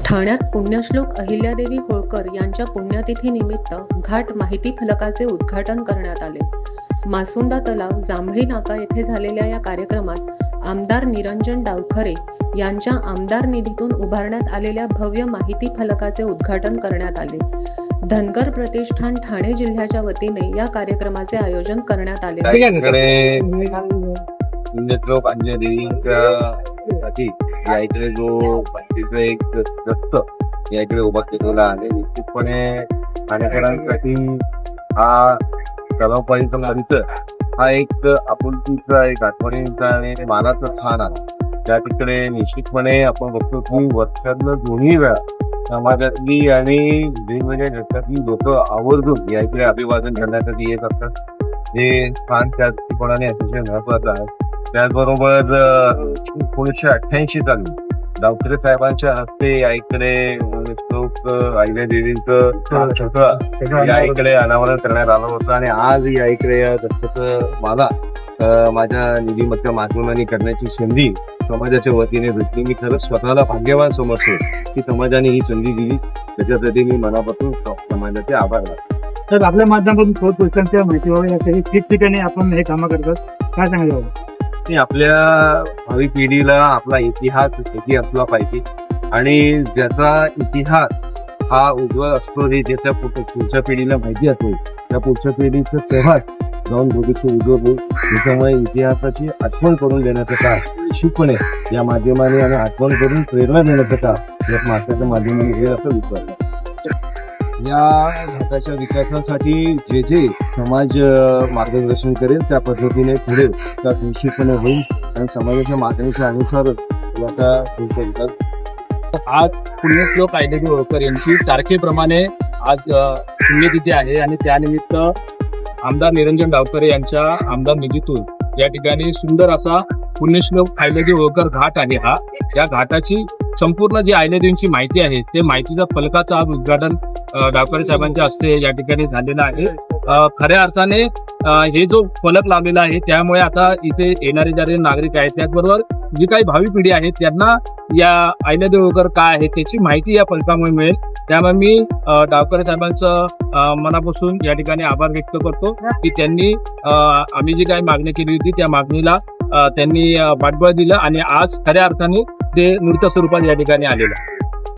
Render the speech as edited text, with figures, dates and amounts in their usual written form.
ठाण्यात पुण्यश्लोक अहिल्यादेवी होळकर यांच्या पुण्यतिथीनिमित्त घाट माहिती फलकाचे उद्घाटन करण्यात आले। मासुंदा तलाव जांभळी नाका येथे झालेल्या या कार्यक्रमात आमदार निरंजन डावखरे यांच्या आमदार निधीतून उभारण्यात आलेल्या भव्य माहिती फलकाचे उद्घाटन करण्यात आले। धनगर प्रतिष्ठान ठाणे जिल्ह्याच्या वतीने या कार्यक्रमाचे आयोजन करण्यात आले। पुण्यश्लोक अंजलीसाठी या इकडे जो भक्तीचा एक दस्त या इकडे उभा केलेला आहे। निश्चितपणे ठाणेकरांसाठी हा तलावपाळीचा परिसर हा एक आपुलकीचा, एक आठवणींचा आणि मानाचा स्थान आहे। त्या तिकडे निश्चितपणे आपण बघतो की वर्षातनं दोन्ही वेळा समाजातली आणि वेगवेगळ्या घटकातली लोक आवर्जून या इकडे अभिवादन करण्यासाठी येत असतात। हे स्थान त्याचपणाने अतिशय महत्वाचं आहे। त्याचबरोबर 1988 साली डावखरे साहेबांच्या हस्ते या इकडे पुण्यश्लोक अहिल्यादेवींचं या इकडे अनावरण करण्यात आलं होतं आणि आज या इकडे या दत्तचं मला माझ्या निधीमध्ये माध्यमांनी करण्याची संधी समाजाच्या वतीने भेटली। मी खरंच स्वतःला भाग्यवान समजतो की समाजाने ही संधी दिली, त्याच्यासाठी मी मनापासून समाजाचे आभार मानतो। तर आपल्या माध्यमातून थोड पुस्तकांच्या माहिती व्हावी यासाठी ठिकठिकाणी आपण हे कामं करतात, काय सांगायला? आपल्या भावी पिढीला आपला इतिहास माहिती असला पाहिजे आणि ज्याचा इतिहास हा उज्ज्वल असतो हे ज्याच्या पुढच्या पिढीला माहिती असेल त्या पुढच्या पिढीचं तेव्हाच जाऊन भविष्य उज्ज्वल होईल। त्याच्यामुळे इतिहासाची आठवण करून देण्याचं काम निश्चितपणे या माध्यमाने आणि आठवण करून प्रेरणा देण्याचं काम या माध्यमाच्या माध्यमाने हे असं विश्वास। या घाटाच्या विकासासाठी जे जे समाज मार्गदर्शन करेल त्या पद्धतीने पुढे विकास निश्चितपणे होईल आणि समाजाच्या मागणीच्या अनुसार आता विकास। आज पुण्यश्लोक अहिल्यादेवी होळकर यांची तारखेप्रमाणे आज पुण्यतिथी आहे आणि त्यानिमित्त आमदार निरंजन डावखरे यांच्या आमदार निधीतून या ठिकाणी सुंदर असा पुण्यश्लोक अहिल्यादेवी होळकर घाट आहे। हा या घाटाची संपूर्ण जी अहिल्यादेवींची माहिती आहे ते माहितीचा फलकाचं आज उद्घाटन डावखरे साहेबांच्या हस्ते या ठिकाणी झालेलं आहे। खऱ्या अर्थाने हे जो फलक लावलेला आहे त्यामुळे आता इथे येणारे जे नागरिक आहेत त्याचबरोबर जी काही भावी पिढी आहे त्यांना या अहिल्यादेवी होळकर काय आहे त्याची माहिती या फलकामुळे मिळेल। त्यामुळे मी डावखरे साहेबांचं मनापासून या ठिकाणी आभार व्यक्त करतो की त्यांनी आम्ही जी काही मागणी केली होती त्या मागणीला त्यांनी पाठबळ दिलं आणि आज खऱ्या अर्थाने ते मूर्त स्वरूपात या ठिकाणी आलेलं आहे।